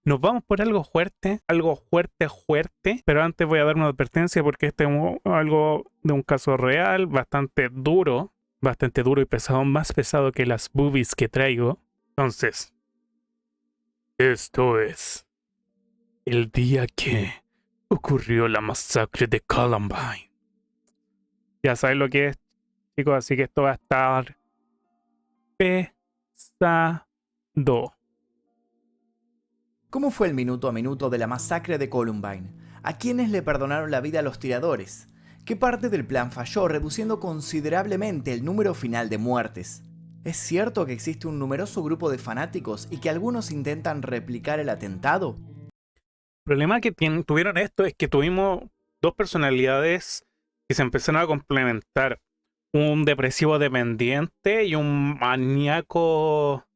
Nos vamos por algo fuerte, fuerte, pero antes voy a dar una advertencia porque este es algo de un caso real, bastante duro y pesado, más pesado que las boobies que traigo. Entonces, esto es el día que ocurrió la masacre de Columbine. Ya sabes lo que es, chicos, así que esto va a estar pesado. ¿Cómo fue el minuto a minuto de la masacre de Columbine? ¿A quiénes le perdonaron la vida a los tiradores? ¿Qué parte del plan falló, reduciendo considerablemente el número final de muertes? ¿Es cierto que existe un numeroso grupo de fanáticos y que algunos intentan replicar el atentado? El problema que tuvieron esto es que tuvimos dos personalidades que se empezaron a complementar. Un depresivo dependiente y un maníaco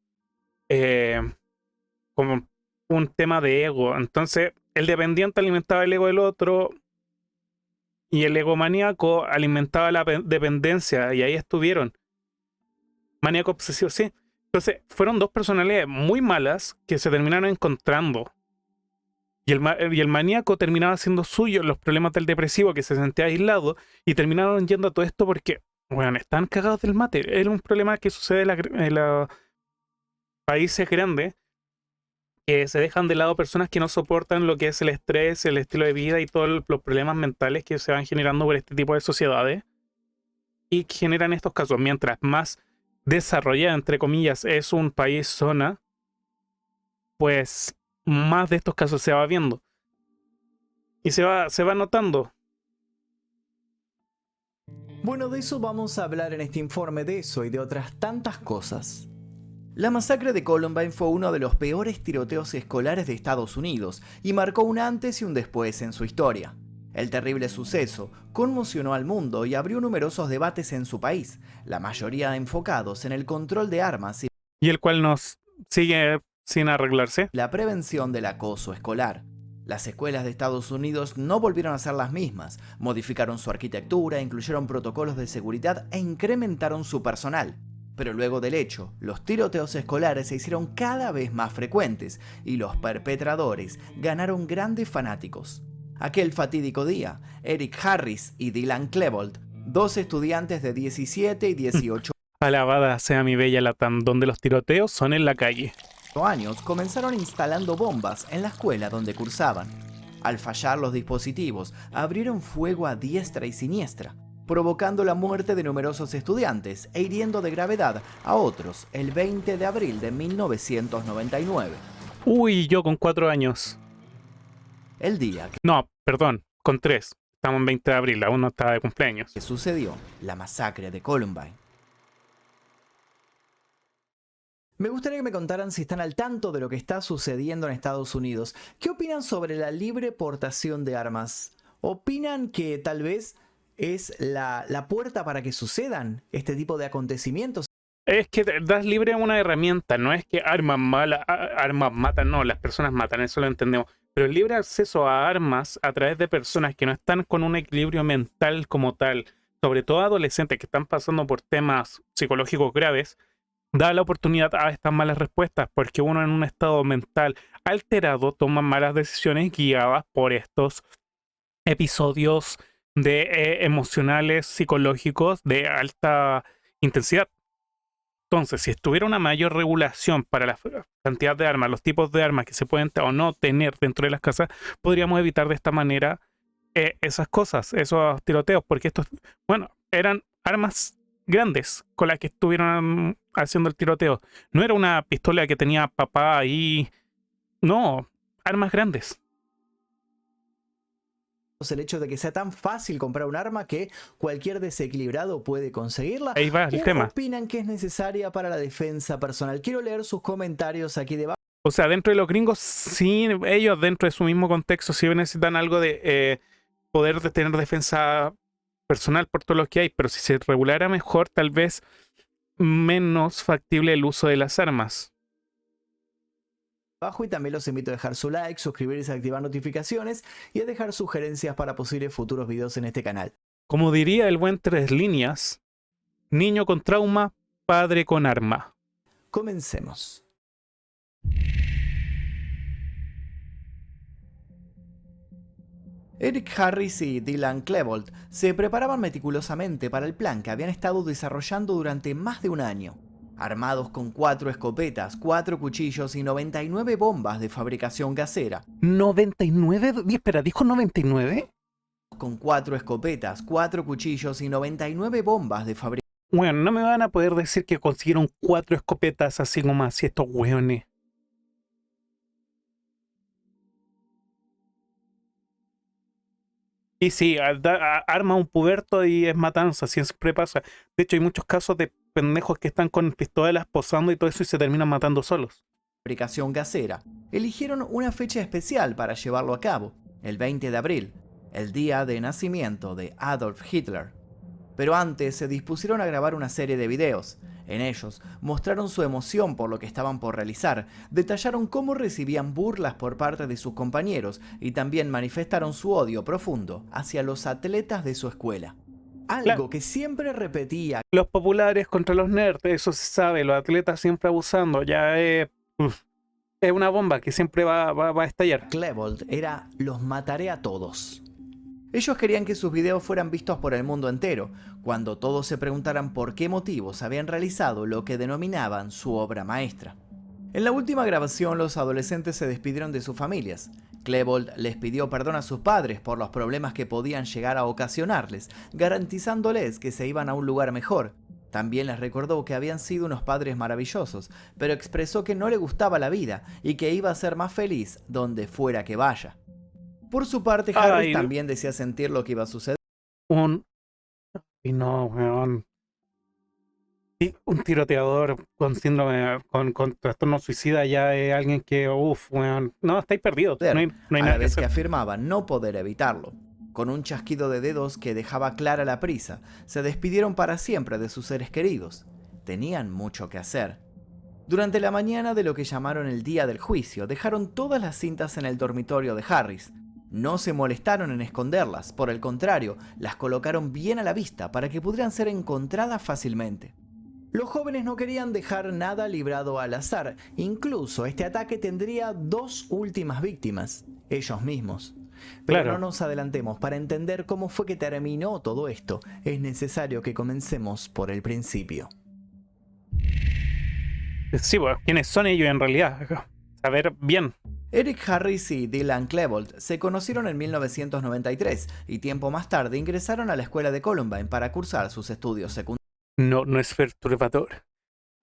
como un tema de ego. Entonces, el dependiente alimentaba el ego del otro y el egomaníaco alimentaba la dependencia y ahí estuvieron. Maníaco obsesivo, sí. Entonces, fueron dos personalidades muy malas que se terminaron encontrando. Y el maníaco terminaba siendo suyo los problemas del depresivo que se sentía aislado y terminaron yendo a todo esto porque, bueno, están cagados del mate. Es un problema que sucede en los países grandes, que se dejan de lado personas que no soportan lo que es el estrés, el estilo de vida y todos los problemas mentales que se van generando por este tipo de sociedades y que generan estos casos. Mientras más desarrollada, entre comillas, es un país zona, pues más de estos casos se va viendo. Y se va notando. Bueno, de eso vamos a hablar en este informe, de eso y de otras tantas cosas. La masacre de Columbine fue uno de los peores tiroteos escolares de Estados Unidos y marcó un antes y un después en su historia. El terrible suceso conmocionó al mundo y abrió numerosos debates en su país, la mayoría enfocados en el control de armas Y el cual nos sigue sin arreglarse. la prevención del acoso escolar. Las escuelas de Estados Unidos no volvieron a ser las mismas, modificaron su arquitectura, incluyeron protocolos de seguridad e incrementaron su personal. Pero luego del hecho, los tiroteos escolares se hicieron cada vez más frecuentes y los perpetradores ganaron grandes fanáticos. Aquel fatídico día, Eric Harris y Dylan Klebold, dos estudiantes de 17 y 18 Alabada sea mi bella Latam, donde los tiroteos son en la calle. años, comenzaron instalando bombas en la escuela donde cursaban. Al fallar los dispositivos, abrieron fuego a diestra y siniestra, provocando la muerte de numerosos estudiantes e hiriendo de gravedad a otros el 20 de abril de 1999, Uy, yo con 4 años. el día No, perdón, con 3. Estamos en 20 de abril, aún no estaba de cumpleaños. que sucedió la masacre de Columbine. Me gustaría que me contaran si están al tanto de lo que está sucediendo en Estados Unidos. ¿Qué opinan sobre la libre portación de armas? ¿Opinan que tal vez es la puerta para que sucedan este tipo de acontecimientos? Es que das libre una herramienta, no es que armas malas, armas matan, no, las personas matan, eso lo entendemos. Pero el libre acceso a armas a través de personas que no están con un equilibrio mental como tal, sobre todo adolescentes que están pasando por temas psicológicos graves, da la oportunidad a estas malas respuestas, porque uno en un estado mental alterado toma malas decisiones guiadas por estos episodios de emocionales, psicológicos de alta intensidad. Entonces, si estuviera una mayor regulación para la cantidad de armas, los tipos de armas que se pueden o no tener dentro de las casas, podríamos evitar de esta manera esas cosas, esos tiroteos, porque estos, bueno, eran armas grandes con las que estuvieron haciendo el tiroteo. No era una pistola que tenía papá ahí, no, armas grandes. El hecho de que sea tan fácil comprar un arma que cualquier desequilibrado puede conseguirla. Ahí va el ¿O tema. opinan que es necesaria para la defensa personal? Quiero leer sus comentarios aquí debajo. O sea, dentro de los gringos, sí, ellos dentro de su mismo contexto, sí necesitan algo de poder de tener defensa personal por todo lo que hay, pero si se regulara mejor, tal vez menos factible el uso de las armas. Y también los invito a dejar su like, suscribirse, activar notificaciones y a dejar sugerencias para posibles futuros videos en este canal. Como diría el buen Tres Líneas, niño con trauma, padre con arma. Comencemos. Eric Harris y Dylan Klebold se preparaban meticulosamente para el plan que habían estado desarrollando durante más de un año. Armados con 4 escopetas, 4 cuchillos y 99 bombas de fabricación casera. 99, espera, ¿dijo 99? Con 4 escopetas, 4 cuchillos y 99 bombas de fabricación. Bueno, no me van a poder decir que consiguieron 4 escopetas así como así estos hueones. Y sí, arma un puberto y es matanza, siempre pasa. De hecho, hay muchos casos de pendejos que están con pistolas posando y todo eso y se terminan matando solos. Fabricación casera, eligieron una fecha especial para llevarlo a cabo, el 20 de abril, el día de nacimiento de Adolf Hitler. Pero antes se dispusieron a grabar una serie de videos. En ellos mostraron su emoción por lo que estaban por realizar, detallaron cómo recibían burlas por parte de sus compañeros y también manifestaron su odio profundo hacia los atletas de su escuela. Algo que siempre repetía. Los populares contra los nerds, eso se sabe, los atletas siempre abusando, ya es una bomba que siempre va a estallar. Klebold era: los mataré a todos. Ellos querían que sus videos fueran vistos por el mundo entero, cuando todos se preguntaran por qué motivos habían realizado lo que denominaban su obra maestra. En la última grabación, los adolescentes se despidieron de sus familias. Klebold les pidió perdón a sus padres por los problemas que podían llegar a ocasionarles, garantizándoles que se iban a un lugar mejor. También les recordó que habían sido unos padres maravillosos, pero expresó que no le gustaba la vida y que iba a ser más feliz donde fuera que vaya. Por su parte, Harris también decía sentir lo que iba a suceder. Y no, weón. Un tiroteador con síndrome, con trastorno suicida ya es alguien que, weón. No, estáis perdidos. No hay nada que hacer. Que afirmaba no poder evitarlo. Con un chasquido de dedos que dejaba clara la prisa, se despidieron para siempre de sus seres queridos. Tenían mucho que hacer. Durante la mañana de lo que llamaron el día del juicio, dejaron todas las cintas en el dormitorio de Harris. No se molestaron en esconderlas, por el contrario, las colocaron bien a la vista para que pudieran ser encontradas fácilmente. Los jóvenes no querían dejar nada librado al azar, incluso este ataque tendría 2 últimas víctimas, ellos mismos. Pero no nos adelantemos, para entender cómo fue que terminó todo esto, es necesario que comencemos por el principio. Sí, bueno, ¿quiénes son ellos en realidad? Saber bien. Eric Harris y Dylan Klebold se conocieron en 1993 y tiempo más tarde ingresaron a la escuela de Columbine para cursar sus estudios secundarios. No es perturbador.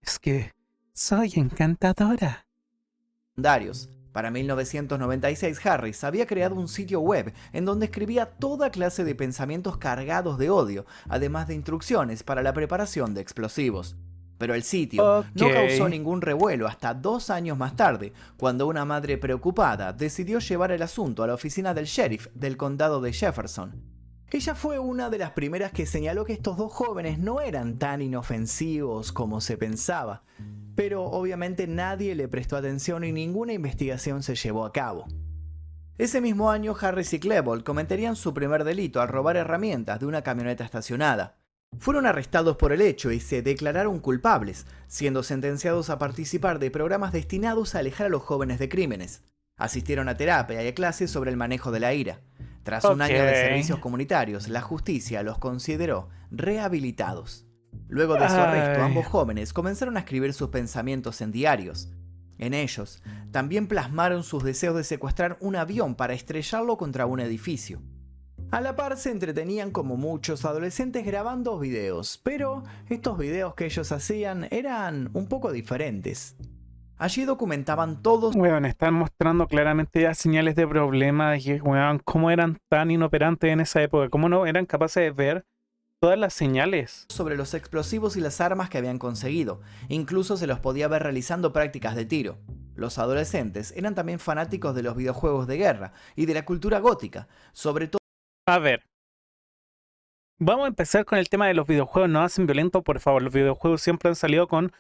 Es que soy encantadora. Para 1996, Harris había creado un sitio web en donde escribía toda clase de pensamientos cargados de odio, además de instrucciones para la preparación de explosivos. Pero el sitio no causó ningún revuelo hasta 2 años más tarde, cuando una madre preocupada decidió llevar el asunto a la oficina del sheriff del condado de Jefferson. Ella fue una de las primeras que señaló que estos 2 jóvenes no eran tan inofensivos como se pensaba, pero obviamente nadie le prestó atención y ninguna investigación se llevó a cabo. Ese mismo año, Harris y Klebold cometerían su primer delito al robar herramientas de una camioneta estacionada. Fueron arrestados por el hecho y se declararon culpables, siendo sentenciados a participar de programas destinados a alejar a los jóvenes de crímenes. Asistieron a terapia y a clases sobre el manejo de la ira. Tras un año de servicios comunitarios, la justicia los consideró rehabilitados. Luego de su arresto, ambos jóvenes comenzaron a escribir sus pensamientos en diarios. En ellos, también plasmaron sus deseos de secuestrar un avión para estrellarlo contra un edificio. A la par se entretenían como muchos adolescentes grabando videos, pero estos videos que ellos hacían eran un poco diferentes. Allí documentaban todos... Weón, están mostrando claramente ya señales de problemas y, weón, cómo eran tan inoperantes en esa época, cómo no eran capaces de ver todas las señales. Sobre los explosivos y las armas que habían conseguido. Incluso se los podía ver realizando prácticas de tiro. Los adolescentes eran también fanáticos de los videojuegos de guerra y de la cultura gótica, sobre todo... A ver, vamos a empezar con el tema de los videojuegos. No hacen violento, por favor. Los videojuegos siempre han salido con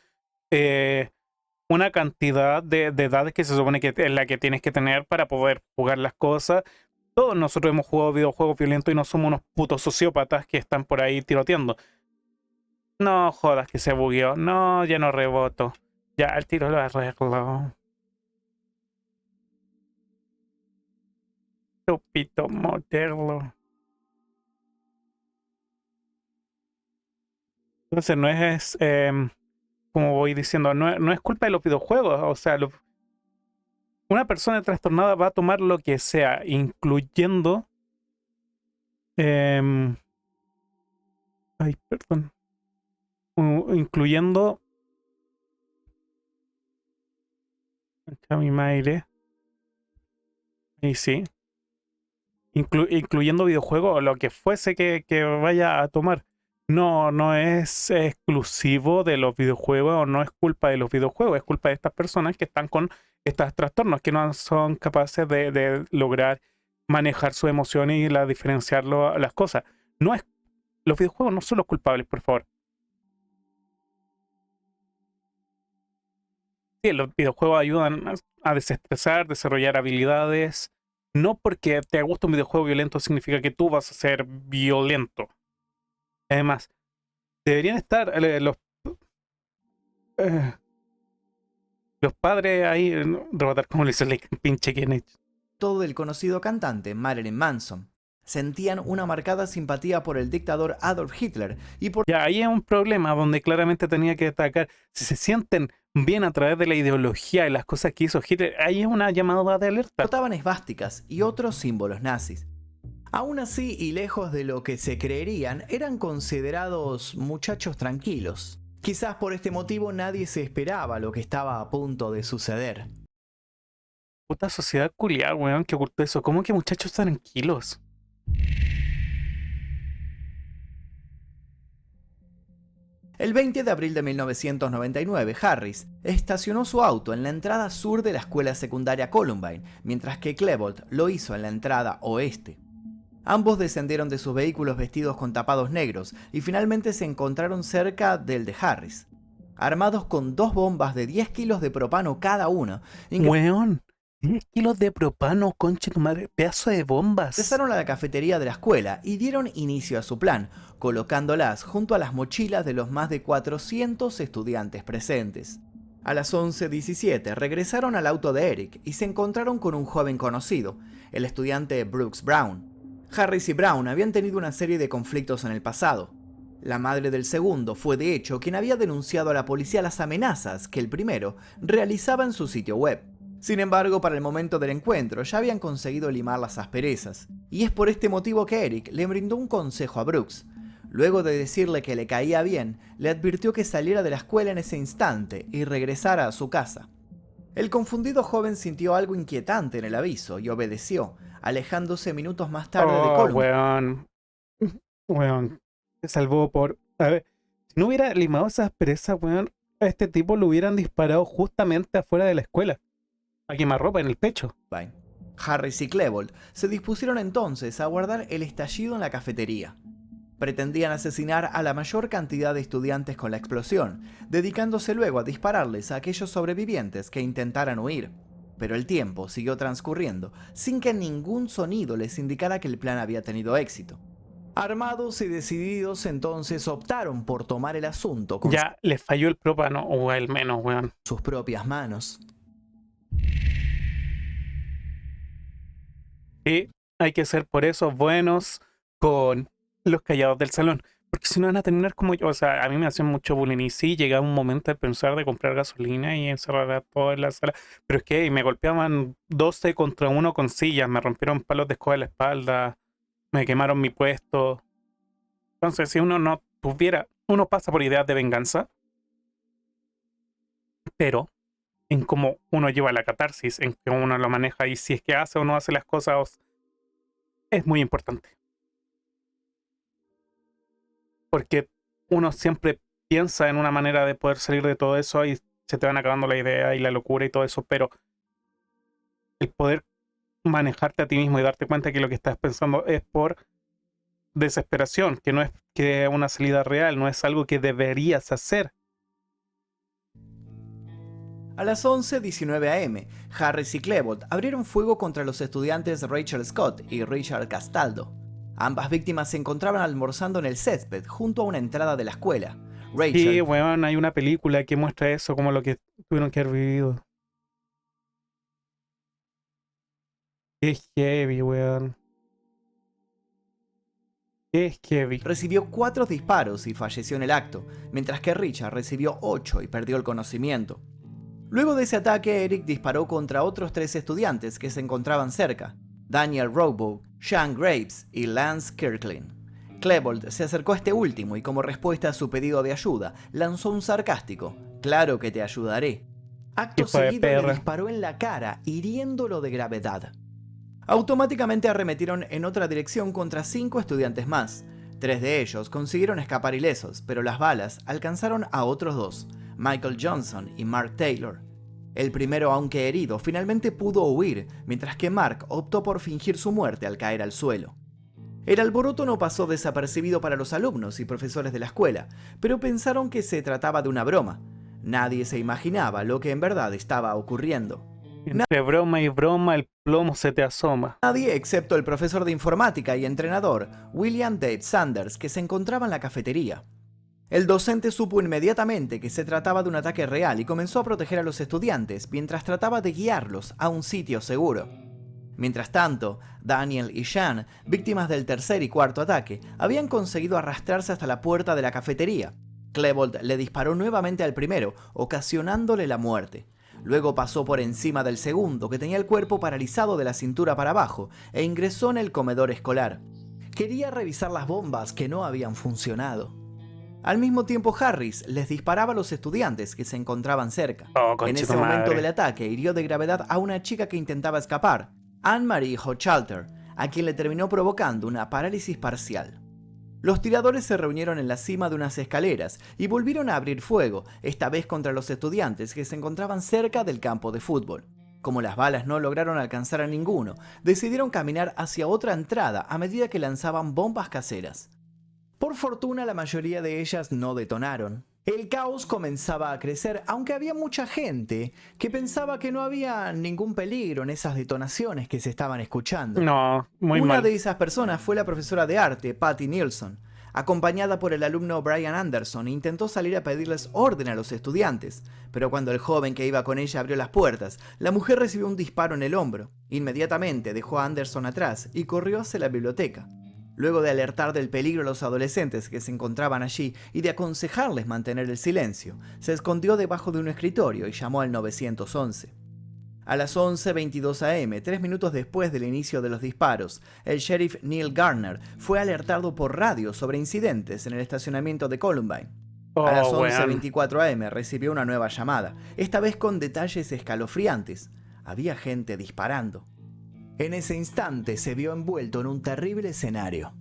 una cantidad de edades que se supone que es la que tienes que tener para poder jugar las cosas. Todos nosotros hemos jugado videojuegos violentos y no somos unos putos sociópatas que están por ahí tiroteando. No jodas que se bugueó. No, ya no reboto. Ya, el tiro lo arreglo. estúpido modelo. Entonces no es, como voy diciendo, no es culpa de los videojuegos. O sea, una persona trastornada va a tomar lo que sea, incluyendo... ay, perdón. Incluyendo... acá mi madre. Y sí. Incluyendo videojuegos o lo que fuese que vaya a tomar. No es exclusivo de los videojuegos o no es culpa de los videojuegos, es culpa de estas personas que están con estos trastornos, que no son capaces de lograr manejar sus emociones y diferenciarlo las cosas. No es, los videojuegos no son los culpables, por favor. Sí, los videojuegos ayudan a desestresar, desarrollar habilidades. No porque te guste un videojuego violento significa que tú vas a ser violento. Además, deberían estar eh, los padres ahí, rebotar como le hizo el pinche Kenneth. Todo el conocido cantante Marilyn Manson. Sentían una marcada simpatía por el dictador Adolf Hitler y Ya, ahí es un problema donde claramente tenía que atacar. Si se sienten bien a través de la ideología y las cosas que hizo Hitler, ahí es una llamada de alerta. portaban esvásticas y otros símbolos nazis. Aún así, y lejos de lo que se creerían, eran considerados muchachos tranquilos. Quizás por este motivo nadie se esperaba lo que estaba a punto de suceder. Puta sociedad culiada, weón, que ocultó eso. ¿Cómo que muchachos tranquilos? El 20 de abril de 1999, Harris estacionó su auto en la entrada sur de la escuela secundaria Columbine, mientras que Klebold lo hizo en la entrada oeste. Ambos descendieron de sus vehículos vestidos con tapados negros y finalmente se encontraron cerca del de Harris, armados con 2 bombas de 10 kilos de propano cada una. Weón, 10 kilos de propano, conche tu madre, pedazo de bombas. Ingresaron a la cafetería de la escuela y dieron inicio a su plan, colocándolas junto a las mochilas de los más de 400 estudiantes presentes. A las 11:17 regresaron al auto de Eric y se encontraron con un joven conocido, el estudiante Brooks Brown. Harris y Brown habían tenido una serie de conflictos en el pasado. La madre del segundo fue de hecho quien había denunciado a la policía las amenazas que el primero realizaba en su sitio web. Sin embargo, para el momento del encuentro ya habían conseguido limar las asperezas, y es por este motivo que Eric le brindó un consejo a Brooks. Luego de decirle que le caía bien, le advirtió que saliera de la escuela en ese instante y regresara a su casa. El confundido joven sintió algo inquietante en el aviso y obedeció, alejándose minutos más tarde de Columbine. Weón, se salvó por... A ver, si no hubiera limado esas asperezas, weón, a este tipo lo hubieran disparado justamente afuera de la escuela. A quemarropa en el pecho. Harris y Klebold se dispusieron entonces a guardar el estallido en la cafetería. Pretendían asesinar a la mayor cantidad de estudiantes con la explosión, dedicándose luego a dispararles a aquellos sobrevivientes que intentaran huir. Pero el tiempo siguió transcurriendo sin que ningún sonido les indicara que el plan había tenido éxito. Armados y decididos, entonces optaron por tomar el asunto con ya les falló el propano, o al menos, weón. sus propias manos. Y hay que ser por eso buenos con los callados del salón. Porque si no van a terminar como yo. O sea, a mí me hacían mucho bullying. Y sí, llegaba un momento de pensar de comprar gasolina y encerrar a todos en la sala. Pero es que me golpeaban 12 contra 1 con sillas. Me rompieron palos de escoba en la espalda. Me quemaron mi puesto. Entonces, si uno no tuviera... Uno pasa por ideas de venganza. Pero en cómo uno lleva la catarsis, en que uno lo maneja y si es que hace o no hace las cosas, es muy importante. Porque uno siempre piensa en una manera de poder salir de todo eso y se te van acabando la idea y la locura y todo eso, pero el poder manejarte a ti mismo y darte cuenta que lo que estás pensando es por desesperación, que no es que una salida real, no es algo que deberías hacer. A las 11:19 am, Harris y Klebold abrieron fuego contra los estudiantes Rachel Scott y Richard Castaldo. Ambas víctimas se encontraban almorzando en el césped junto a una entrada de la escuela. Rachel... Sí, weón, hay una película que muestra eso, como lo que tuvieron que haber vivido. Qué heavy, weón. Qué heavy. Recibió 4 disparos y falleció en el acto, mientras que Richard recibió 8 y perdió el conocimiento. Luego de ese ataque, Eric disparó contra otros 3 estudiantes que se encontraban cerca: Daniel Roebuck, Sean Graves y Lance Kirkland. Klebold se acercó a este último y, como respuesta a su pedido de ayuda, lanzó un sarcástico: "Claro que te ayudaré". Acto Hijo de seguido le perra. disparó en la cara, hiriéndolo de gravedad. Automáticamente arremetieron en otra dirección contra 5 estudiantes más. 3 de ellos consiguieron escapar ilesos, pero las balas alcanzaron a otros 2, Michael Johnson y Mark Taylor. El primero, aunque herido, finalmente pudo huir, mientras que Mark optó por fingir su muerte al caer al suelo. El alboroto no pasó desapercibido para los alumnos y profesores de la escuela, pero pensaron que se trataba de una broma. Nadie se imaginaba lo que en verdad estaba ocurriendo. Entre broma y broma, el plomo se te asoma. Nadie excepto el profesor de informática y entrenador, William Dave Sanders, que se encontraba en la cafetería. El docente supo inmediatamente que se trataba de un ataque real y comenzó a proteger a los estudiantes mientras trataba de guiarlos a un sitio seguro. Mientras tanto, Daniel y Sean, víctimas del tercer y cuarto ataque, habían conseguido arrastrarse hasta la puerta de la cafetería. Klebold le disparó nuevamente al primero, ocasionándole la muerte. Luego pasó por encima del segundo, que tenía el cuerpo paralizado de la cintura para abajo, e ingresó en el comedor escolar. Quería revisar las bombas que no habían funcionado. Al mismo tiempo, Harris les disparaba a los estudiantes que se encontraban cerca. Oh, En conche ese tu momento madre. del ataque, hirió de gravedad a una chica que intentaba escapar, Anne-Marie Hochhalter, a quien le terminó provocando una parálisis parcial. Los tiradores se reunieron en la cima de unas escaleras y volvieron a abrir fuego, esta vez contra los estudiantes que se encontraban cerca del campo de fútbol. Como las balas no lograron alcanzar a ninguno, decidieron caminar hacia otra entrada a medida que lanzaban bombas caseras. Por fortuna, la mayoría de ellas no detonaron. El caos comenzaba a crecer, aunque había mucha gente que pensaba que no había ningún peligro en esas detonaciones que se estaban escuchando. No, muy Una mal. de esas personas fue la profesora de arte, Patty Nielsen. Acompañada por el alumno Brian Anderson, intentó salir a pedirles orden a los estudiantes, pero cuando el joven que iba con ella abrió las puertas, la mujer recibió un disparo en el hombro. Inmediatamente dejó a Anderson atrás y corrió hacia la biblioteca. Luego de alertar del peligro a los adolescentes que se encontraban allí y de aconsejarles mantener el silencio, se escondió debajo de un escritorio y llamó al 911. A las 11:22 am, 3 minutos después del inicio de los disparos, el sheriff Neil Garner fue alertado por radio sobre incidentes en el estacionamiento de Columbine. A las Oh, weón. 11:24 am recibió una nueva llamada, esta vez con detalles escalofriantes. Había gente disparando. En ese instante se vio envuelto en un terrible escenario.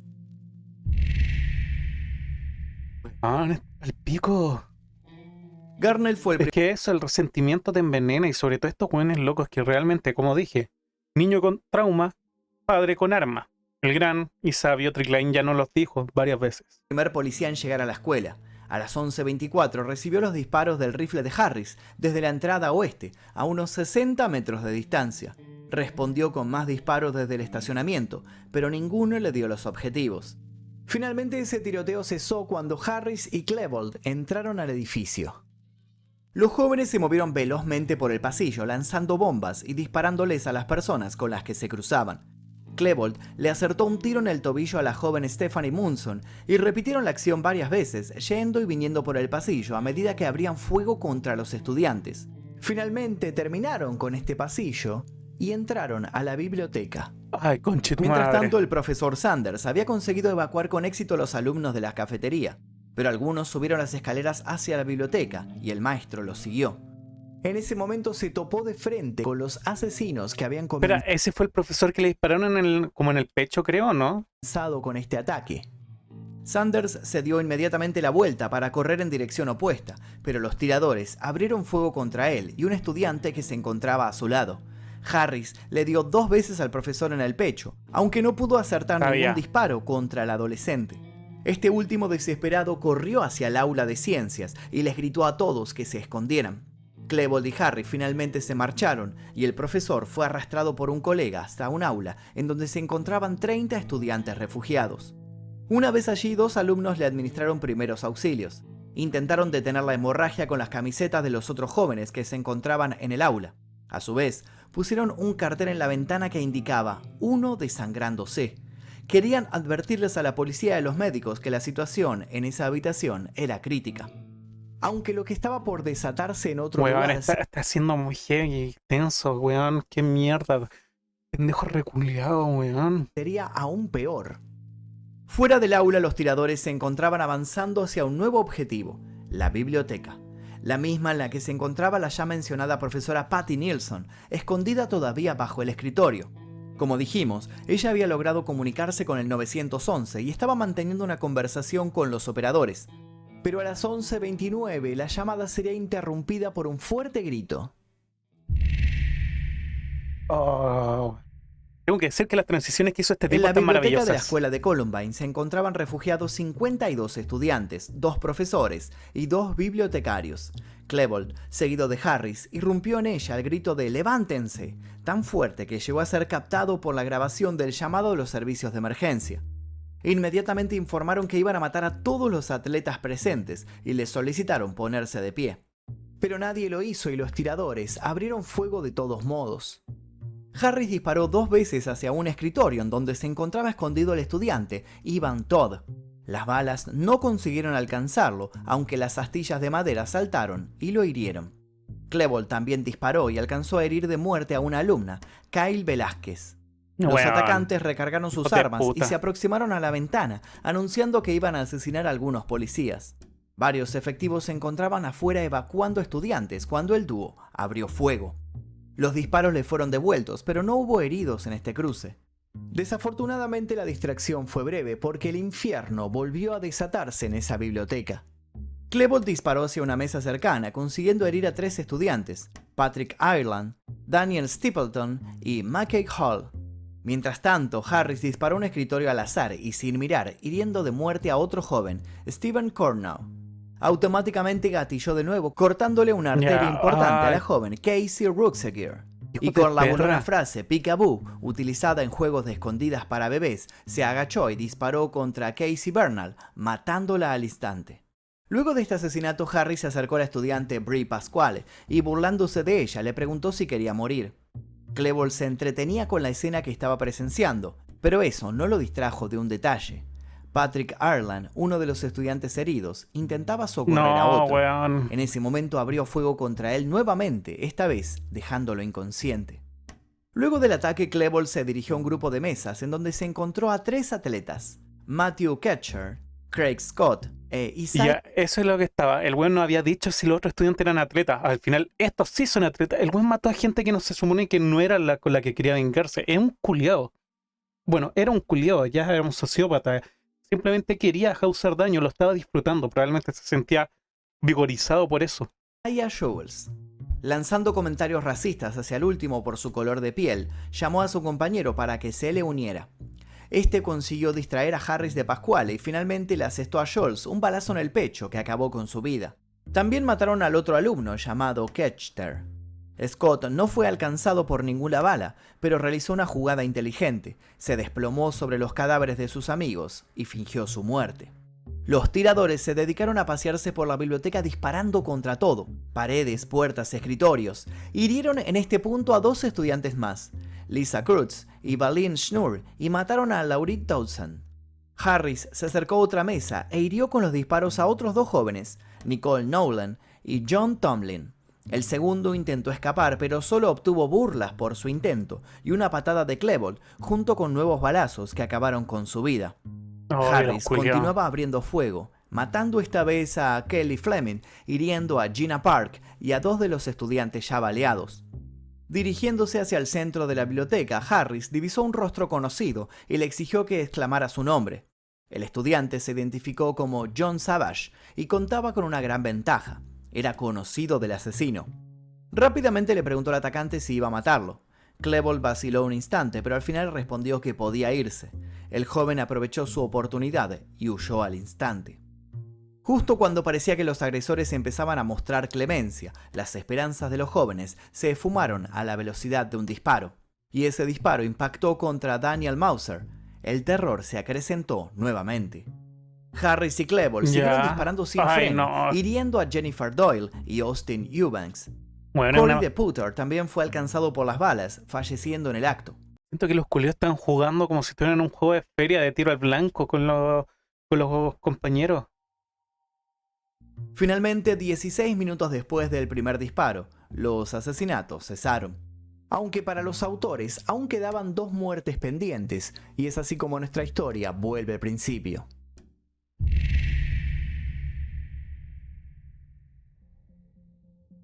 Ah, el pico. Garner fue el Es que eso, el resentimiento te envenena y sobre todo estos jóvenes locos que realmente, como dije, niño con trauma, padre con arma. El gran y sabio Tricklane ya nos los dijo varias veces. primer policía en llegar a la escuela. A las 11:24 recibió los disparos del rifle de Harris desde la entrada oeste, a unos 60 metros de distancia. Respondió con más disparos desde el estacionamiento, pero ninguno le dio los objetivos. Finalmente ese tiroteo cesó cuando Harris y Klebold entraron al edificio. Los jóvenes se movieron velozmente por el pasillo, lanzando bombas y disparándoles a las personas con las que se cruzaban. Klebold le acertó un tiro en el tobillo a la joven Stephanie Munson y repitieron la acción varias veces, yendo y viniendo por el pasillo a medida que abrían fuego contra los estudiantes. Finalmente terminaron con este pasillo y entraron a la biblioteca. Ay, conche tu Mientras madre. tanto, el profesor Sanders había conseguido evacuar con éxito a los alumnos de la cafetería, pero algunos subieron las escaleras hacia la biblioteca y el maestro los siguió. En ese momento se topó de frente con los asesinos que habían Espera, ese fue el profesor que le dispararon como en el pecho, creo, ¿no? comenzado con este ataque. Sanders se dio inmediatamente la vuelta para correr en dirección opuesta, pero los tiradores abrieron fuego contra él y un estudiante que se encontraba a su lado. Harris le dio 2 veces al profesor en el pecho, aunque no pudo acertar ningún disparo contra el adolescente. Este último, desesperado, corrió hacia el aula de ciencias y les gritó a todos que se escondieran. Klebold y Harris finalmente se marcharon y el profesor fue arrastrado por un colega hasta un aula en donde se encontraban 30 estudiantes refugiados. Una vez allí, 2 alumnos le administraron primeros auxilios. Intentaron detener la hemorragia con las camisetas de los otros jóvenes que se encontraban en el aula. A su vez, pusieron un cartel en la ventana que indicaba "uno desangrándose". Querían advertirles a la policía y a los médicos que la situación en esa habitación era crítica. Aunque lo que estaba por desatarse en otro Weón, lugar está siendo muy heavy y tenso, weón. Qué mierda. Pendejo reculeado, weón. sería aún peor. Fuera del aula, los tiradores se encontraban avanzando hacia un nuevo objetivo, la biblioteca. La misma en la que se encontraba la ya mencionada profesora Patty Nilsson, escondida todavía bajo el escritorio. Como dijimos, ella había logrado comunicarse con el 911 y estaba manteniendo una conversación con los operadores. Pero a las 11:29 la llamada sería interrumpida por un fuerte grito. Oh. Tengo que decir que las transiciones que hizo este En tipo la están biblioteca de la maravillosas. escuela de Columbine se encontraban refugiados 52 estudiantes, 2 profesores y 2 bibliotecarios. Klebold, seguido de Harris, irrumpió en ella al grito de "¡levántense!", tan fuerte que llegó a ser captado por la grabación del llamado de los servicios de emergencia. Inmediatamente informaron que iban a matar a todos los atletas presentes y les solicitaron ponerse de pie. Pero nadie lo hizo y los tiradores abrieron fuego de todos modos. Harris disparó 2 veces hacia un escritorio en donde se encontraba escondido el estudiante, Ivan Todd. Las balas no consiguieron alcanzarlo, aunque las astillas de madera saltaron y lo hirieron. Klebold también disparó y alcanzó a herir de muerte a una alumna, Kyle Velázquez. Los Weón, atacantes recargaron sus hijos de armas y puta. se aproximaron a la ventana, anunciando que iban a asesinar a algunos policías. Varios efectivos se encontraban afuera evacuando estudiantes cuando el dúo abrió fuego. Los disparos le fueron devueltos, pero no hubo heridos en este cruce. Desafortunadamente la distracción fue breve porque el infierno volvió a desatarse en esa biblioteca. Klebold disparó hacia una mesa cercana, consiguiendo herir a 3 estudiantes, Patrick Ireland, Daniel Stapleton y Mackay Hall. Mientras tanto, Harris disparó un escritorio al azar y sin mirar, hiriendo de muerte a otro joven, Stephen Cornow. Automáticamente gatilló de nuevo, cortándole una arteria importante a la joven Casey Ruxegear. Y con la burlona frase "peekaboo", utilizada en juegos de escondidas para bebés, se agachó y disparó contra Casey Bernal, matándola al instante. Luego de este asesinato, Harris se acercó a la estudiante Brie Pasquale y, burlándose de ella, le preguntó si quería morir. Klebold se entretenía con la escena que estaba presenciando, pero eso no lo distrajo de un detalle. Patrick Ireland, uno de los estudiantes heridos, intentaba socorrer a otro. Weón. En ese momento abrió fuego contra él nuevamente, esta vez dejándolo inconsciente. Luego del ataque, Klebold se dirigió a un grupo de mesas en donde se encontró a 3 atletas: Matthew Ketcher, Craig Scott e Isaiah. Ya, eso es lo que estaba. El weón no había dicho si los otros estudiantes eran atletas. Al final, estos sí son atletas. El weón mató a gente que no se supone que no era la con la que quería vengarse. Es un culiao. Bueno, era un culiao, ya era un sociópata. Simplemente quería causar daño, lo estaba disfrutando. Probablemente se sentía vigorizado por eso. Schultz. Lanzando comentarios racistas hacia el último por su color de piel, llamó a su compañero para que se le uniera. Este consiguió distraer a Harris de Pasquale y finalmente le asestó a Schultz un balazo en el pecho que acabó con su vida. También mataron al otro alumno llamado Ketchter. Scott no fue alcanzado por ninguna bala, pero realizó una jugada inteligente. Se desplomó sobre los cadáveres de sus amigos y fingió su muerte. Los tiradores se dedicaron a pasearse por la biblioteca disparando contra todo: paredes, puertas, escritorios. Hirieron en este punto a 2 estudiantes más, Lisa Krutz y Valin Schnur, y mataron a Laurie Towson. Harris se acercó a otra mesa e hirió con los disparos a otros 2 jóvenes, Nicole Nolan y John Tomlin. El segundo intentó escapar, pero solo obtuvo burlas por su intento y una patada de Klebold, junto con nuevos balazos que acabaron con su vida. Harris continuaba abriendo fuego, matando esta vez a Kelly Fleming, hiriendo a Gina Park y a 2 de los estudiantes ya baleados. Dirigiéndose hacia el centro de la biblioteca, Harris divisó un rostro conocido y le exigió que exclamara su nombre. El estudiante se identificó como John Savage y contaba con una gran ventaja: era conocido del asesino. Rápidamente le preguntó al atacante si iba a matarlo. Klebold vaciló un instante, pero al final respondió que podía irse. El joven aprovechó su oportunidad y huyó al instante. Justo cuando parecía que los agresores empezaban a mostrar clemencia, las esperanzas de los jóvenes se esfumaron a la velocidad de un disparo. Y ese disparo impactó contra Daniel Mauser. El terror se acrecentó nuevamente. Harris y Klebold siguieron disparando sin freno, hiriendo a Jennifer Doyle y Austin Eubanks. Bueno, Cory DePutter también fue alcanzado por las balas, falleciendo en el acto. siento que los culiados están jugando como si estuvieran en un juego de feria de tiro al blanco con los compañeros. Finalmente, 16 minutos después del primer disparo, los asesinatos cesaron. Aunque para los autores aún quedaban 2 muertes pendientes, y es así como nuestra historia vuelve al principio.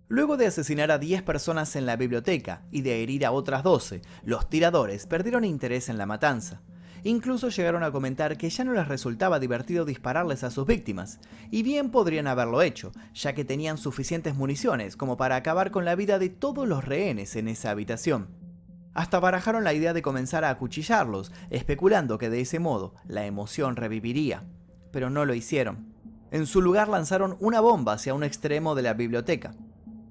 Luego de asesinar a 10 personas en la biblioteca y de herir a otras 12, los tiradores perdieron interés en la matanza. Incluso llegaron a comentar que ya no les resultaba divertido dispararles a sus víctimas, y bien podrían haberlo hecho, ya que tenían suficientes municiones como para acabar con la vida de todos los rehenes en esa habitación. Hasta barajaron la idea de comenzar a acuchillarlos, especulando que de ese modo la emoción reviviría. Pero no lo hicieron. En su lugar lanzaron una bomba hacia un extremo de la biblioteca.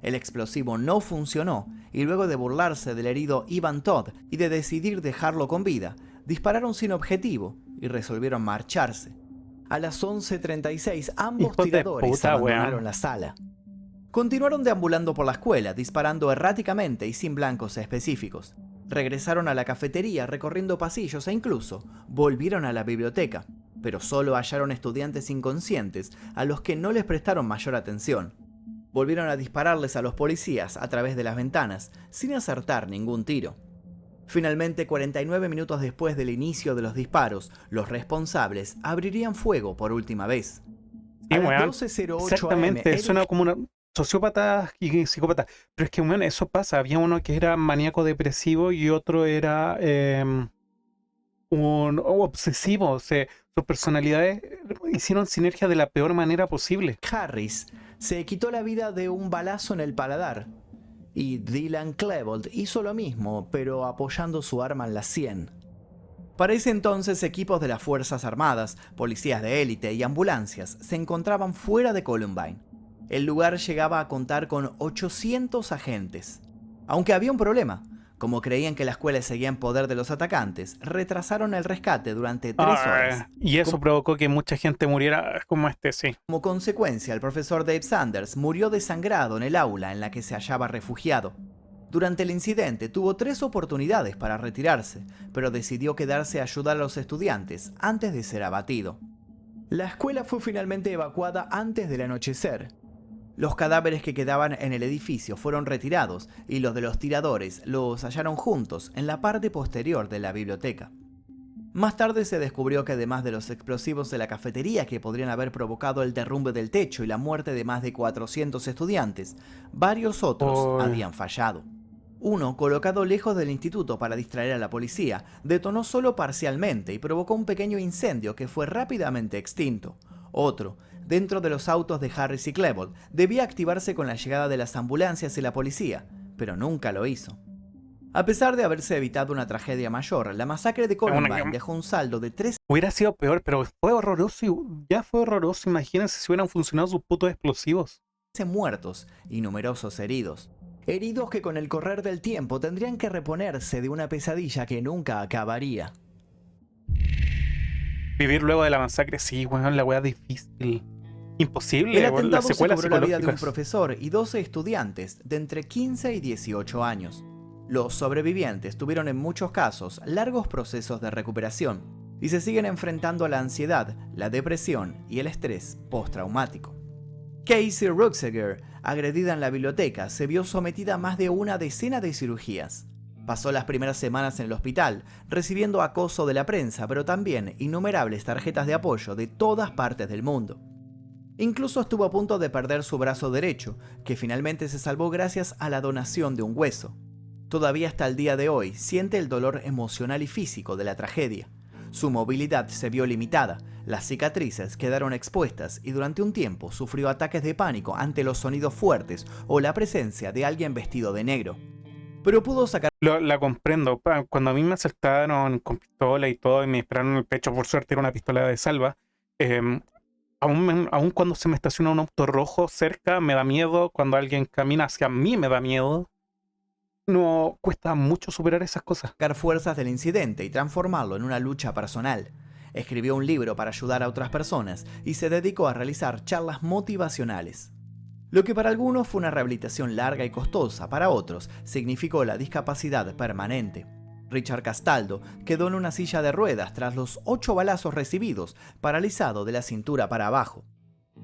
El explosivo no funcionó, y luego de burlarse del herido Ivan Todd y de decidir dejarlo con vida, dispararon sin objetivo y resolvieron marcharse. A las 11:36 ambos Hijos de tiradores puta, abandonaron weón. la sala. Continuaron deambulando por la escuela, disparando erráticamente y sin blancos específicos. Regresaron a la cafetería recorriendo pasillos e incluso volvieron a la biblioteca, pero solo hallaron estudiantes inconscientes a los que no les prestaron mayor atención. Volvieron a dispararles a los policías a través de las ventanas, sin acertar ningún tiro. Finalmente, 49 minutos después del inicio de los disparos, los responsables abrirían fuego por última vez. Sí, A las weón. 12:08 Exactamente, AM, suena como una sociópata y psicópata. Pero es que, weón, eso pasa. Había uno que era maníaco depresivo y otro era un obsesivo. O sea, sus personalidades hicieron sinergia de la peor manera posible. Harris se quitó la vida de un balazo en el paladar. Y Dylan Klebold hizo lo mismo, pero apoyando su arma en la sien. Para ese entonces, equipos de las Fuerzas Armadas, policías de élite y ambulancias se encontraban fuera de Columbine. El lugar llegaba a contar con 800 agentes. Aunque había un problema. Como creían que la escuela seguía en poder de los atacantes, retrasaron el rescate durante 3 horas. Y eso provocó que mucha gente muriera como sí. Como consecuencia, el profesor Dave Sanders murió desangrado en el aula en la que se hallaba refugiado. Durante el incidente tuvo 3 oportunidades para retirarse, pero decidió quedarse a ayudar a los estudiantes antes de ser abatido. La escuela fue finalmente evacuada antes del anochecer. Los cadáveres que quedaban en el edificio fueron retirados y los de los tiradores los hallaron juntos en la parte posterior de la biblioteca. Más tarde se descubrió que además de los explosivos de la cafetería que podrían haber provocado el derrumbe del techo y la muerte de más de 400 estudiantes, varios otros habían fallado. Uno, colocado lejos del instituto para distraer a la policía, detonó solo parcialmente y provocó un pequeño incendio que fue rápidamente extinto. Otro, dentro de los autos de Harris y Klebold, debía activarse con la llegada de las ambulancias y la policía, pero nunca lo hizo. A pesar de haberse evitado una tragedia mayor, la masacre de Columbine dejó un saldo de 3... Hubiera sido peor, pero fue horroroso. Ya fue horroroso. Imagínense si hubieran funcionado sus putos explosivos. muertos y numerosos heridos. Heridos que con el correr del tiempo tendrían que reponerse de una pesadilla que nunca acabaría. Vivir luego de la masacre, sí, weón, la weá difícil. Imposible, El weón, atentado las se secuelas cobró la vida de un psicológicas. profesor y 12 estudiantes de entre 15 y 18 años. Los sobrevivientes tuvieron en muchos casos largos procesos de recuperación y se siguen enfrentando a la ansiedad, la depresión y el estrés postraumático. Casey Ruxiger, agredida en la biblioteca, se vio sometida a más de una decena de cirugías. Pasó las primeras semanas en el hospital, recibiendo acoso de la prensa, pero también innumerables tarjetas de apoyo de todas partes del mundo. Incluso estuvo a punto de perder su brazo derecho, que finalmente se salvó gracias a la donación de un hueso. Todavía hasta el día de hoy siente el dolor emocional y físico de la tragedia. Su movilidad se vio limitada, las cicatrices quedaron expuestas y durante un tiempo sufrió ataques de pánico ante los sonidos fuertes o la presencia de alguien vestido de negro. Pero pudo sacar... La comprendo. Cuando a mí me asaltaron con pistola y todo y me dispararon en el pecho, por suerte era una pistola de salva, aún cuando se me estaciona un auto rojo cerca me da miedo, cuando alguien camina hacia mí me da miedo. No cuesta mucho superar esas cosas. fuerzas del incidente y transformarlo en una lucha personal. Escribió un libro para ayudar a otras personas y se dedicó a realizar charlas motivacionales. Lo que para algunos fue una rehabilitación larga y costosa, para otros significó la discapacidad permanente. Richard Castaldo quedó en una silla de ruedas tras los 8 balazos recibidos, paralizado de la cintura para abajo.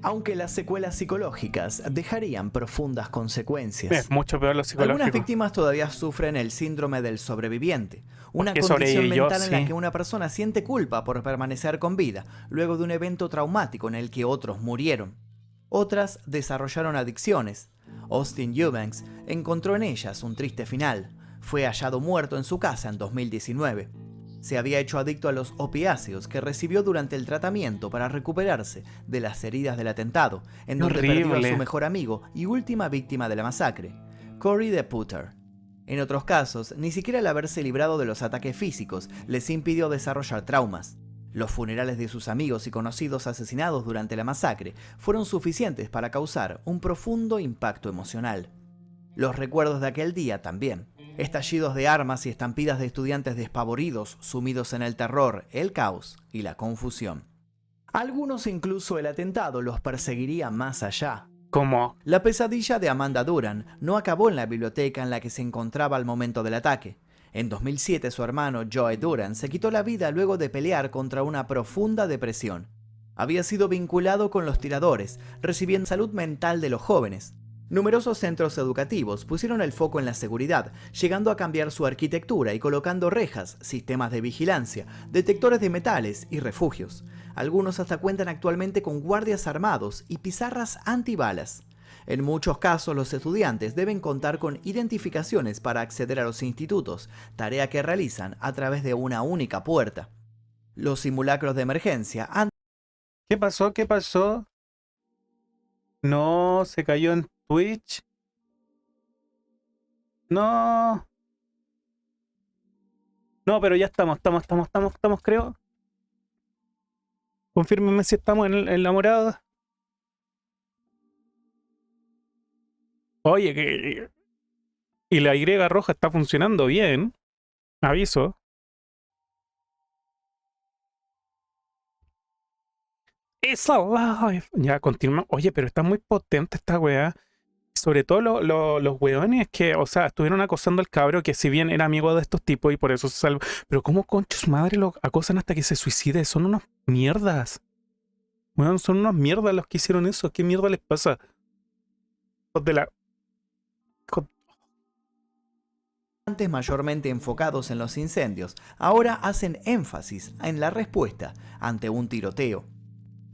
Aunque las secuelas psicológicas dejarían profundas consecuencias. Es mucho peor lo psicológico. Algunas víctimas todavía sufren el síndrome del sobreviviente, una Porque condición sobrevivió, mental en la sí. que una persona siente culpa por permanecer con vida luego de un evento traumático en el que otros murieron. Otras desarrollaron adicciones. Austin Eubanks encontró en ellas un triste final. Fue hallado muerto en su casa en 2019. Se había hecho adicto a los opiáceos que recibió durante el tratamiento para recuperarse de las heridas del atentado, en donde perdió a su mejor amigo y última víctima de la masacre, Corey DePutter. En otros casos, ni siquiera el haberse librado de los ataques físicos les impidió desarrollar traumas. Los funerales de sus amigos y conocidos asesinados durante la masacre fueron suficientes para causar un profundo impacto emocional. Los recuerdos de aquel día también. Estallidos de armas y estampidas de estudiantes despavoridos, sumidos en el terror, el caos y la confusión. Algunos incluso el atentado los perseguiría más allá. ¿Cómo? La pesadilla de Amanda Duran no acabó en la biblioteca en la que se encontraba al momento del ataque. En 2007 su hermano Joe Duran se quitó la vida luego de pelear contra una profunda depresión. Había sido vinculado con los tiradores, recibiendo salud mental de los jóvenes. Numerosos centros educativos pusieron el foco en la seguridad, llegando a cambiar su arquitectura y colocando rejas, sistemas de vigilancia, detectores de metales y refugios. Algunos hasta cuentan actualmente con guardias armados y pizarras antibalas. En muchos casos, los estudiantes deben contar con identificaciones para acceder a los institutos, tarea que realizan a través de una única puerta. Los simulacros de emergencia han... ¿Qué pasó? ¿Qué pasó? No, se cayó en Twitch. No. No, pero ya estamos, creo. Confírmeme si estamos en la morada. Oye, que... Y la Y roja está funcionando bien. Aviso. It's alive. Ya, continúa. Oye, pero está muy potente esta weá. Sobre todo los weones que, o sea, estuvieron acosando al cabro que si bien era amigo de estos tipos y por eso se salvó. Pero cómo concha su madre lo acosan hasta que se suicide. Son unos mierdas. Weón, son unos mierdas los que hicieron eso. ¿Qué mierda les pasa? Hijos de la... Antes mayormente enfocados en los incendios, ahora hacen énfasis en la respuesta ante un tiroteo.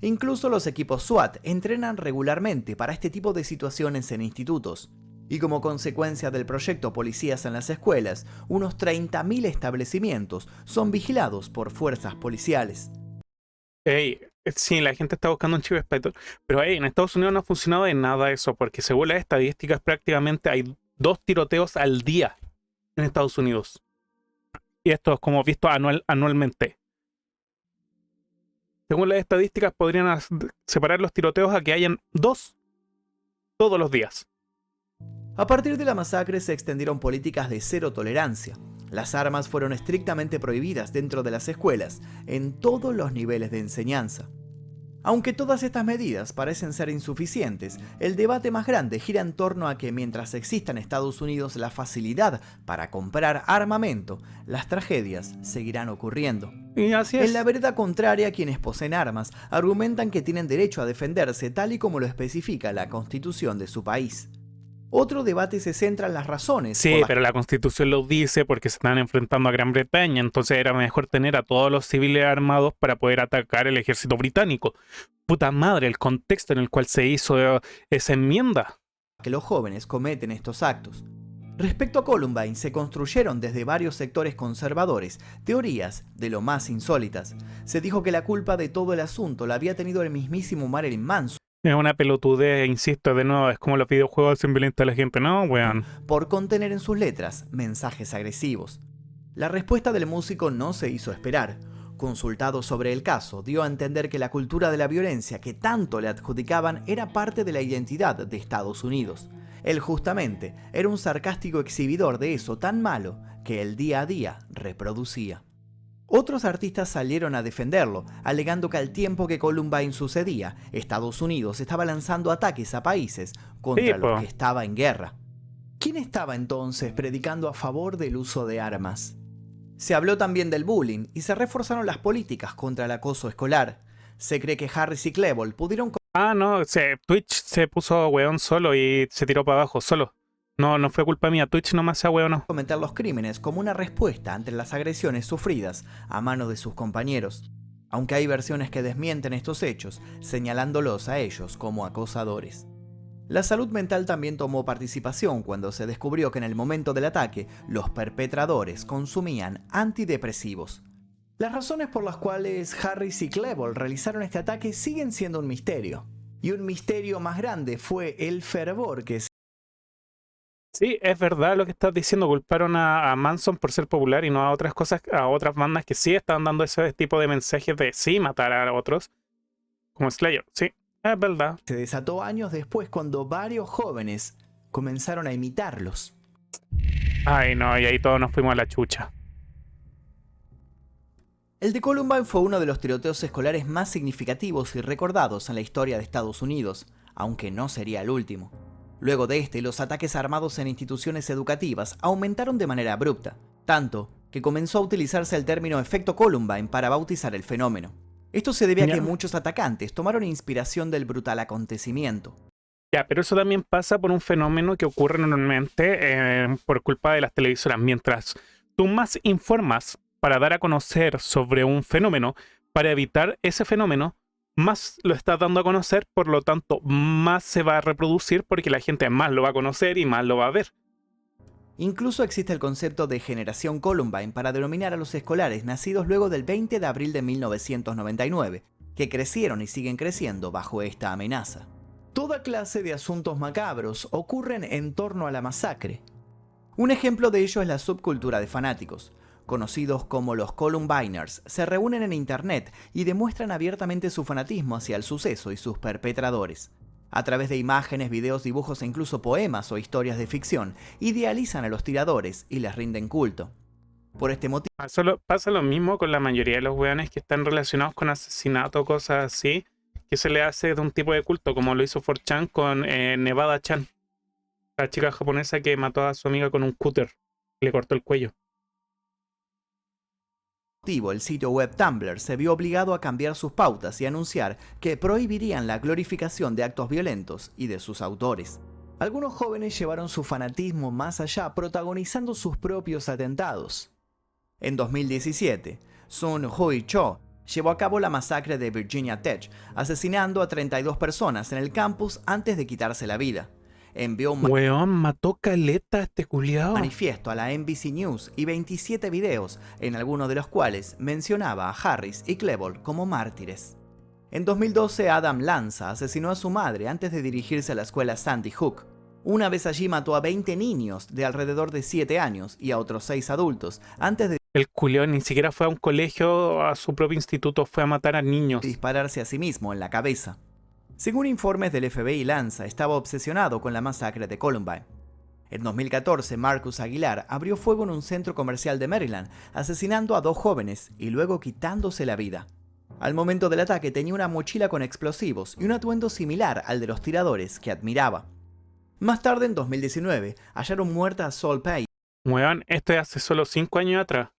Incluso los equipos SWAT entrenan regularmente para este tipo de situaciones en institutos. Y como consecuencia del proyecto Policías en las Escuelas, unos 30.000 establecimientos son vigilados por fuerzas policiales. Ey, sí, la gente está buscando un chivo expiatorio. Pero en Estados Unidos no ha funcionado de nada eso, porque según las estadísticas prácticamente hay 2 tiroteos al día en Estados Unidos. Y esto es como visto anualmente. Según las estadísticas, podrían separar los tiroteos a que hayan 2 todos los días. A partir de la masacre se extendieron políticas de cero tolerancia. Las armas fueron estrictamente prohibidas dentro de las escuelas, en todos los niveles de enseñanza. Aunque todas estas medidas parecen ser insuficientes, el debate más grande gira en torno a que mientras exista en Estados Unidos la facilidad para comprar armamento, las tragedias seguirán ocurriendo. Y así es. En la vereda contraria, quienes poseen armas argumentan que tienen derecho a defenderse tal y como lo especifica la Constitución de su país. Otro debate se centra en las razones. Sí, pero la Constitución lo dice porque se están enfrentando a Gran Bretaña, entonces era mejor tener a todos los civiles armados para poder atacar el ejército británico. Puta madre, el contexto en el cual se hizo esa enmienda. Que los jóvenes cometen estos actos. Respecto a Columbine, se construyeron desde varios sectores conservadores teorías de lo más insólitas. Se dijo que la culpa de todo el asunto la había tenido el mismísimo Marilyn Manson. Es una pelotudez, insisto, de nuevo, es como los videojuegos hacen violenta a la gente, ¿no, weón? Por contener en sus letras mensajes agresivos. La respuesta del músico no se hizo esperar. Consultado sobre el caso, dio a entender que la cultura de la violencia que tanto le adjudicaban era parte de la identidad de Estados Unidos. Él justamente era un sarcástico exhibidor de eso tan malo que el día a día reproducía. Otros artistas salieron a defenderlo, alegando que al tiempo que Columbine sucedía, Estados Unidos estaba lanzando ataques a países Sí, contra los pues. que estaba en guerra. ¿Quién estaba entonces predicando a favor del uso de armas? Se habló también del bullying y se reforzaron las políticas contra el acoso escolar. Se cree que Harris y Klebold pudieron Ah, no, Twitch se puso weón solo y se tiró para abajo solo. No, no fue culpa mía, Twitch nomás se weón. cometer los crímenes como una respuesta ante las agresiones sufridas a manos de sus compañeros, aunque hay versiones que desmienten estos hechos, señalándolos a ellos como acosadores. La salud mental también tomó participación cuando se descubrió que en el momento del ataque los perpetradores consumían antidepresivos. Las razones por las cuales Harris y Klebold realizaron este ataque siguen siendo un misterio. Y un misterio más grande fue el fervor que Sí, es verdad lo que estás diciendo. Culparon a Manson por ser popular y no a otras cosas, a otras bandas que sí estaban dando ese tipo de mensajes de sí matar a otros, como Slayer. Sí, es verdad. se desató años después cuando varios jóvenes comenzaron a imitarlos. Ay, no, y ahí todos nos fuimos a la chucha. El de Columbine fue uno de los tiroteos escolares más significativos y recordados en la historia de Estados Unidos, aunque no sería el último. Luego de este, los ataques armados en instituciones educativas aumentaron de manera abrupta, tanto que comenzó a utilizarse el término efecto Columbine para bautizar el fenómeno. Esto se debe a que muchos atacantes tomaron inspiración del brutal acontecimiento. Ya, pero eso también pasa por un fenómeno que ocurre normalmente por culpa de las televisoras. Mientras tú más informas para dar a conocer sobre un fenómeno, para evitar ese fenómeno, más lo estás dando a conocer, por lo tanto, más se va a reproducir porque la gente más lo va a conocer y más lo va a ver. Incluso existe el concepto de generación Columbine para denominar a los escolares nacidos luego del 20 de abril de 1999, que crecieron y siguen creciendo bajo esta amenaza. Toda clase de asuntos macabros ocurren en torno a la masacre. Un ejemplo de ello es la subcultura de fanáticos. Conocidos como los Columbiners, se reúnen en internet y demuestran abiertamente su fanatismo hacia el suceso y sus perpetradores. A través de imágenes, videos, dibujos e incluso poemas o historias de ficción, idealizan a los tiradores y les rinden culto. Por este motivo, Pasa lo mismo con la mayoría de los weones que están relacionados con asesinato o cosas así, que se le hace de un tipo de culto, como lo hizo 4chan con Nevada Chan, la chica japonesa que mató a su amiga con un cúter y le cortó el cuello. el sitio web Tumblr se vio obligado a cambiar sus pautas y anunciar que prohibirían la glorificación de actos violentos y de sus autores. Algunos jóvenes llevaron su fanatismo más allá, protagonizando sus propios atentados. En 2017, Sun Hui Cho llevó a cabo la masacre de Virginia Tech, asesinando a 32 personas en el campus antes de quitarse la vida. Envió un Weón, mató caleta a este culiao. manifiesto a la NBC News y 27 videos, en algunos de los cuales mencionaba a Harris y Klebold como mártires. En 2012, Adam Lanza asesinó a su madre antes de dirigirse a la escuela Sandy Hook. Una vez allí mató a 20 niños de alrededor de 7 años y a otros 6 adultos antes de El culiao ni siquiera fue a un colegio, a su propio instituto, fue a matar a niños. dispararse a sí mismo en la cabeza. Según informes del FBI, Lanza estaba obsesionado con la masacre de Columbine. En 2014, Marcus Aguilar abrió fuego en un centro comercial de Maryland, asesinando a 2 jóvenes y luego quitándose la vida. Al momento del ataque tenía una mochila con explosivos y un atuendo similar al de los tiradores que admiraba. Más tarde, en 2019, hallaron muerta a Sol Page, Weón, esto es hace solo 5 años atrás.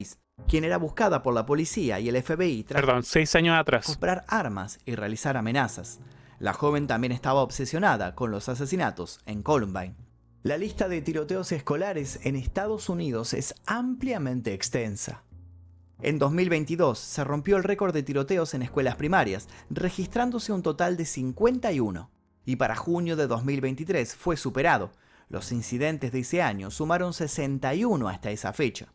quien era buscada por la policía y el FBI tras Perdón, 6 años atrás. comprar armas y realizar amenazas. La joven también estaba obsesionada con los asesinatos en Columbine. La lista de tiroteos escolares en Estados Unidos es ampliamente extensa. En 2022 se rompió el récord de tiroteos en escuelas primarias, registrándose un total de 51, y para junio de 2023 fue superado. Los incidentes de ese año sumaron 61 hasta esa fecha.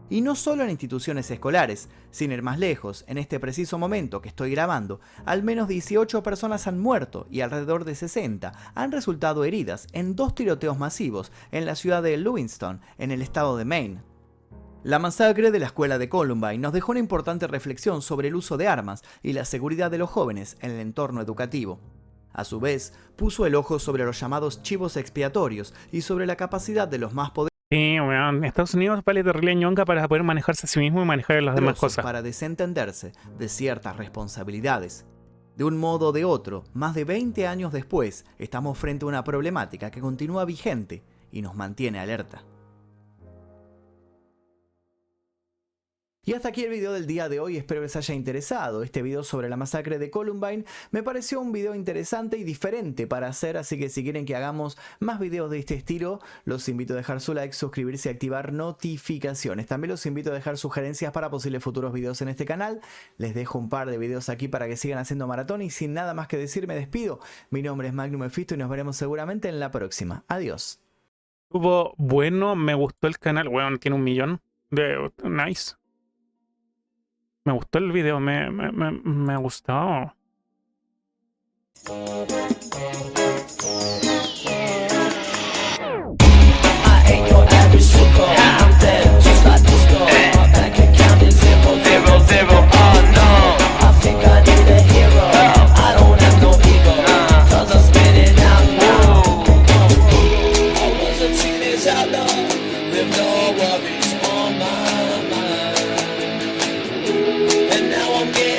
Y no solo en instituciones escolares, sin ir más lejos, en este preciso momento que estoy grabando, al menos 18 personas han muerto y alrededor de 60 han resultado heridas en 2 tiroteos masivos en la ciudad de Lewiston, en el estado de Maine. La masacre de la escuela de Columbine nos dejó una importante reflexión sobre el uso de armas y la seguridad de los jóvenes en el entorno educativo. A su vez, puso el ojo sobre los llamados chivos expiatorios y sobre la capacidad de los más poderosos Sí, weón. Estados Unidos vale terrible ñonga para poder manejarse a sí mismo y manejar las demás cosas. Para desentenderse de ciertas responsabilidades. De un modo o de otro, más de 20 años después, estamos frente a una problemática que continúa vigente y nos mantiene alerta. Y hasta aquí el video del día de hoy, espero les haya interesado. Este video sobre la masacre de Columbine me pareció un video interesante y diferente para hacer, así que si quieren que hagamos más videos de este estilo, los invito a dejar su like, suscribirse y activar notificaciones. También los invito a dejar sugerencias para posibles futuros videos en este canal. Les dejo un par de videos aquí para que sigan haciendo maratón y sin nada más que decir me despido. Mi nombre es Magnum Mephisto y nos veremos seguramente en la próxima. Adiós. Estuvo bueno, me gustó el canal, weón, tiene 1 millón de... Nice. Me gustó el video, me gustó. I'm getting